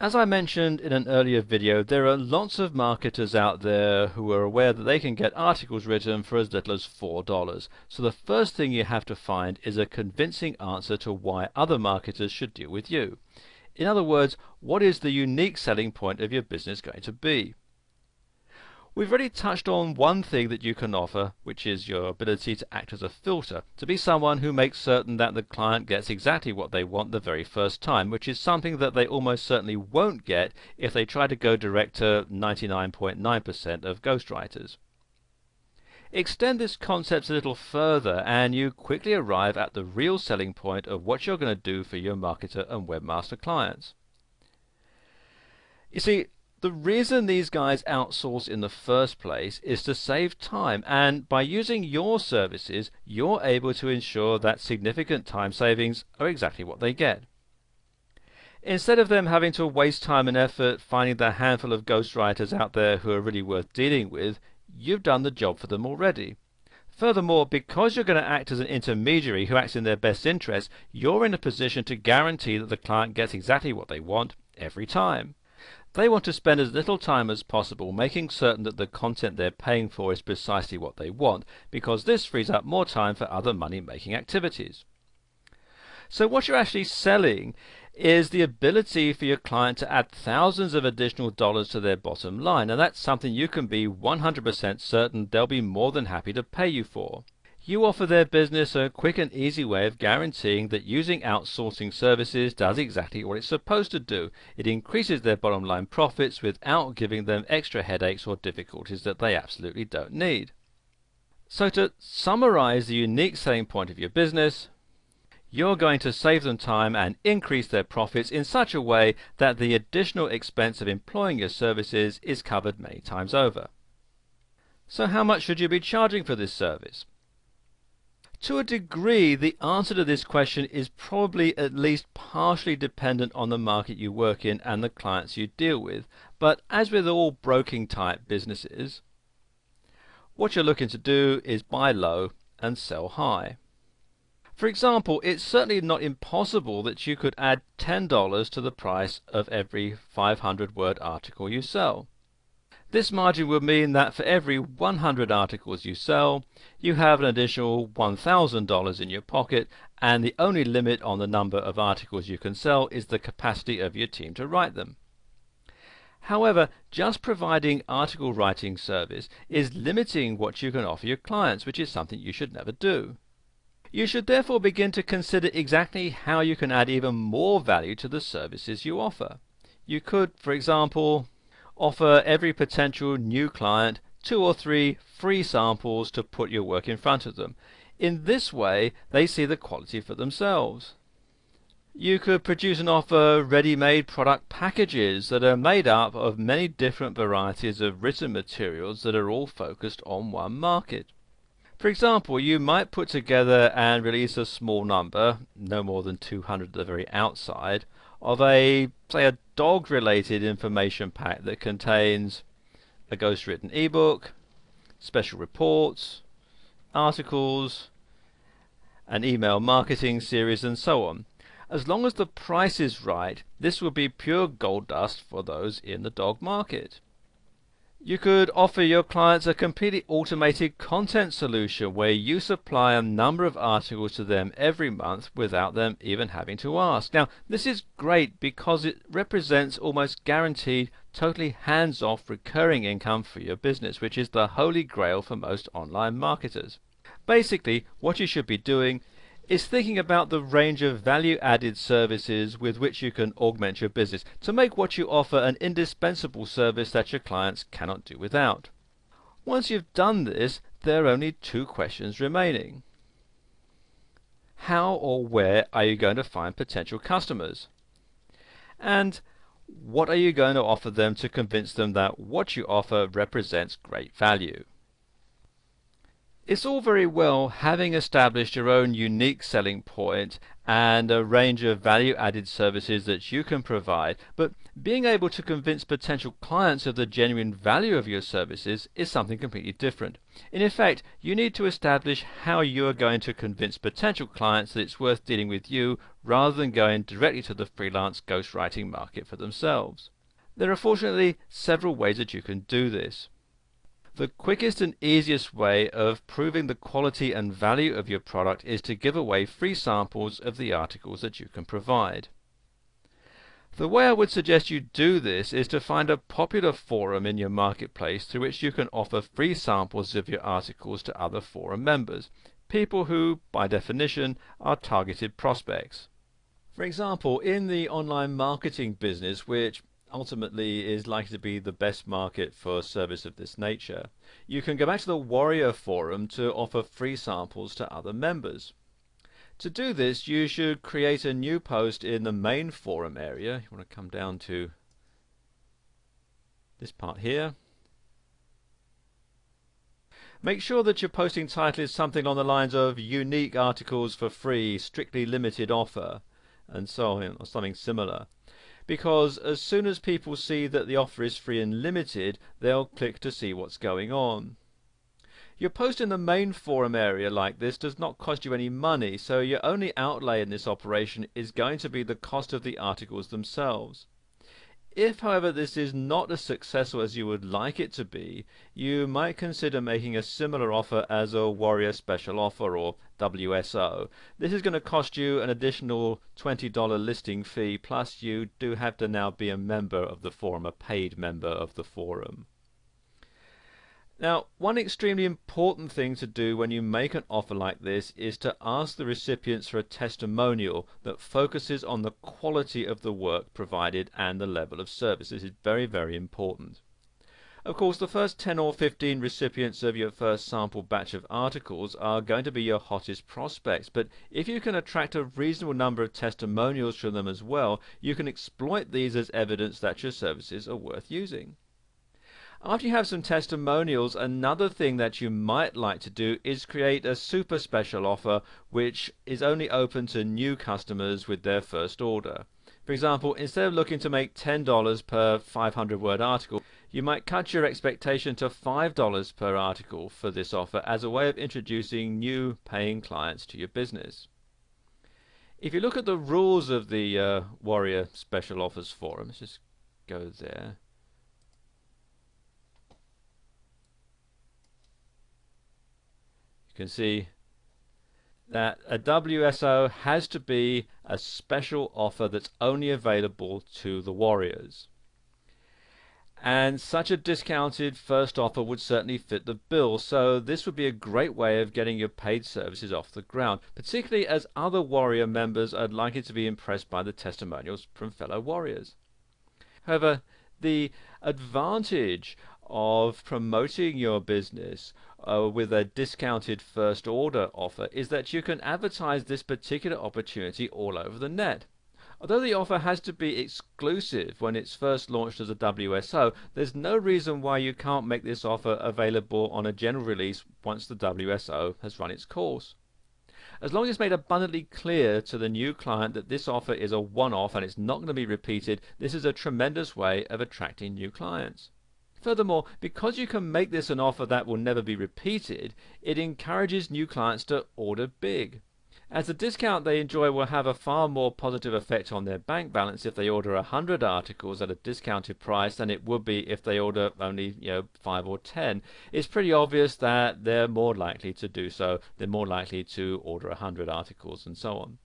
As I mentioned in an earlier video, there are lots of marketers out there who are aware that they can get articles written for as little as $4. So the first thing you have to find is a convincing answer to why other marketers should deal with you. In other words, what is the unique selling point of your business going to be? We've already touched on one thing that you can offer, which is your ability to act as a filter, to be someone who makes certain that the client gets exactly what they want the very first time, which is something that they almost certainly won't get if they try to go direct to 99.9% of ghostwriters. Extend this concept a little further and you quickly arrive at the real selling point of what you're going to do for your marketer and webmaster clients. You see, the reason these guys outsource in the first place is to save time, and by using your services, you're able to ensure that significant time savings are exactly what they get. Instead of them having to waste time and effort finding the handful of ghostwriters out there who are really worth dealing with, you've done the job for them already. Furthermore, because you're going to act as an intermediary who acts in their best interest, you're in a position to guarantee that the client gets exactly what they want every time. They want to spend as little time as possible making certain that the content they're paying for is precisely what they want, because this frees up more time for other money-making activities. So what you're actually selling is the ability for your client to add thousands of additional dollars to their bottom line, and that's something you can be 100% certain they'll be more than happy to pay you for. You offer their business a quick and easy way of guaranteeing that using outsourcing services does exactly what it's supposed to do. It increases their bottom line profits without giving them extra headaches or difficulties that they absolutely don't need. So to summarize the unique selling point of your business, you're going to save them time and increase their profits in such a way that the additional expense of employing your services is covered many times over. So how much should you be charging for this service? To a degree, the answer to this question is probably at least partially dependent on the market you work in and the clients you deal with. But as with all broking type businesses, what you're looking to do is buy low and sell high. For example, it's certainly not impossible that you could add $10 to the price of every 500-word article you sell. This margin would mean that for every 100 articles you sell, you have an additional $1,000 in your pocket, and the only limit on the number of articles you can sell is the capacity of your team to write them. However, just providing article writing service is limiting what you can offer your clients, which is something you should never do. You should therefore begin to consider exactly how you can add even more value to the services you offer. You could, for example, offer every potential new client 2 or 3 free samples to put your work in front of them. In this way, they see the quality for themselves. You could produce and offer ready-made product packages that are made up of many different varieties of written materials that are all focused on one market. For example, you might put together and release a small number, no more than 200 at the very outside, of say a dog-related information pack that contains a ghostwritten ebook, special reports, articles, an email marketing series, and so on. As long as the price is right, this will be pure gold dust for those in the dog market. You could offer your clients a completely automated content solution where you supply a number of articles to them every month without them even having to ask. Now, this is great because it represents almost guaranteed, totally hands-off recurring income for your business, which is the holy grail for most online marketers. Basically, what you should be doing is thinking about the range of value-added services with which you can augment your business to make what you offer an indispensable service that your clients cannot do without. Once you've done this, there are only 2 questions remaining. How or where are you going to find potential customers? And what are you going to offer them to convince them that what you offer represents great value? It's all very well having established your own unique selling point and a range of value-added services that you can provide, but being able to convince potential clients of the genuine value of your services is something completely different. In effect, you need to establish how you are going to convince potential clients that it's worth dealing with you rather than going directly to the freelance ghostwriting market for themselves. There are fortunately several ways that you can do this. The quickest and easiest way of proving the quality and value of your product is to give away free samples of the articles that you can provide. The way I would suggest you do this is to find a popular forum in your marketplace through which you can offer free samples of your articles to other forum members, people who, by definition, are targeted prospects. For example, in the online marketing business, which ultimately is likely to be the best market for service of this nature, you can go back to the Warrior forum to offer free samples to other members. To do this, you should create a new post in the main forum area. You want to come down to this part here. Make sure that your posting title is something along the lines of unique articles for free, strictly limited offer, and so on, or something similar. Because as soon as people see that the offer is free and limited, they'll click to see what's going on. Your post in the main forum area like this does not cost you any money, so your only outlay in this operation is going to be the cost of the articles themselves. If, however, this is not as successful as you would like it to be, you might consider making a similar offer as a Warrior Special Offer, or WSO. This is going to cost you an additional $20 listing fee, plus you do have to now be a member of the forum, a paid member of the forum. Now, one extremely important thing to do when you make an offer like this is to ask the recipients for a testimonial that focuses on the quality of the work provided and the level of service. This is very, very important. Of course, the first 10 or 15 recipients of your first sample batch of articles are going to be your hottest prospects, but if you can attract a reasonable number of testimonials from them as well, you can exploit these as evidence that your services are worth using. After you have some testimonials, another thing that you might like to do is create a super special offer which is only open to new customers with their first order. For example, instead of looking to make $10 per 500-word article, you might cut your expectation to $5 per article for this offer as a way of introducing new paying clients to your business. If you look at the rules of the Warrior Special Offers Forum, let's just go there. You can see that a WSO has to be a special offer that's only available to the Warriors. And such a discounted first offer would certainly fit the bill, so this would be a great way of getting your paid services off the ground, particularly as other Warrior members are likely to be impressed by the testimonials from fellow Warriors. However, the advantage of promoting your business with a discounted first order offer is that you can advertise this particular opportunity all over the net. Although the offer has to be exclusive when it's first launched as a WSO, there's no reason why you can't make this offer available on a general release once the WSO has run its course. As long as it's made abundantly clear to the new client that this offer is a one-off and it's not going to be repeated, this is a tremendous way of attracting new clients. Furthermore, because you can make this an offer that will never be repeated, it encourages new clients to order big. As the discount they enjoy will have a far more positive effect on their bank balance if they order 100 articles at a discounted price than it would be if they order only 5 or 10, it's pretty obvious that they're more likely to do so. They're more likely to order 100 articles and so on.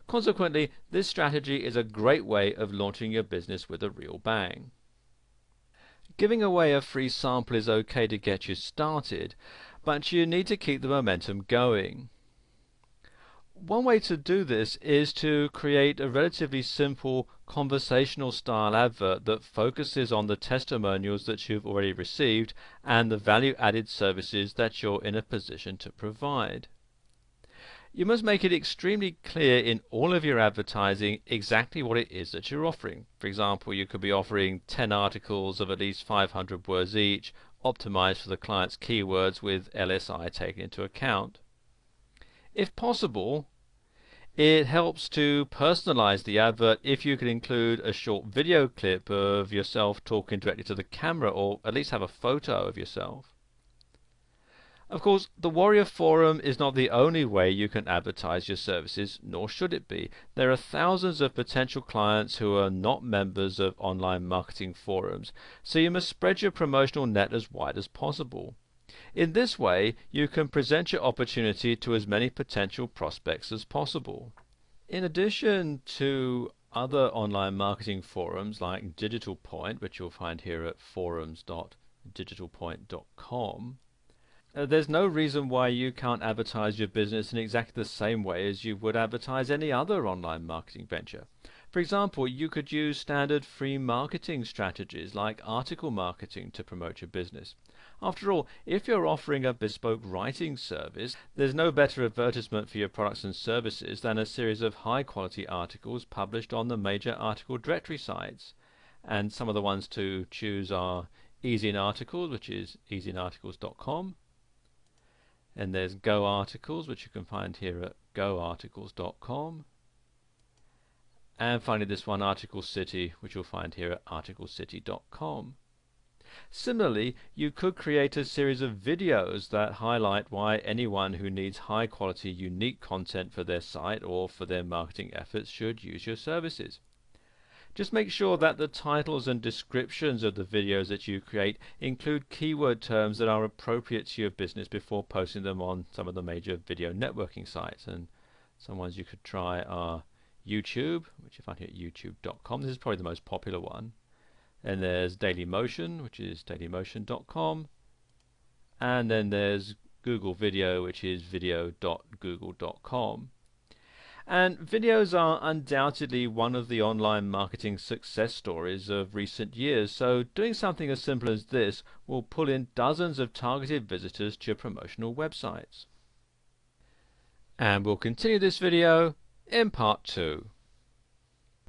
Consequently, this strategy is a great way of launching your business with a real bang. Giving away a free sample is okay to get you started, but you need to keep the momentum going. One way to do this is to create a relatively simple conversational style advert that focuses on the testimonials that you've already received and the value-added services that you're in a position to provide. You must make it extremely clear in all of your advertising exactly what it is that you're offering. For example, you could be offering 10 articles of at least 500 words each, optimized for the client's keywords with LSI taken into account. If possible, It helps to personalize the advert if you can include a short video clip of yourself talking directly to the camera, or at least have a photo of yourself. Of course, the Warrior Forum is not the only way you can advertise your services, nor should it be. There are thousands of potential clients who are not members of online marketing forums, so you must spread your promotional net as wide as possible. In this way, you can present your opportunity to as many potential prospects as possible. In addition to other online marketing forums like Digital Point, which you'll find here at forums.digitalpoint.com, there's no reason why you can't advertise your business in exactly the same way as you would advertise any other online marketing venture. For example, you could use standard free marketing strategies like article marketing to promote your business. After all, if you're offering a bespoke writing service, there's no better advertisement for your products and services than a series of high-quality articles published on the major article directory sites. And some of the ones to choose are Easy in Articles, which is easyinarticles.com. And there's Go Articles, which you can find here at goarticles.com. And finally this one, Article City, which you'll find here at articlecity.com. Similarly, you could create a series of videos that highlight why anyone who needs high quality, unique content for their site or for their marketing efforts should use your services. Just make sure that the titles and descriptions of the videos that you create include keyword terms that are appropriate to your business before posting them on some of the major video networking sites. And some ones you could try are YouTube, which you find here at youtube.com. This is probably the most popular one. And there's Dailymotion, which is dailymotion.com. And then there's Google Video, which is video.google.com. And videos are undoubtedly one of the online marketing success stories of recent years, so doing something as simple as this will pull in dozens of targeted visitors to your promotional websites. And we'll continue this video in part 2.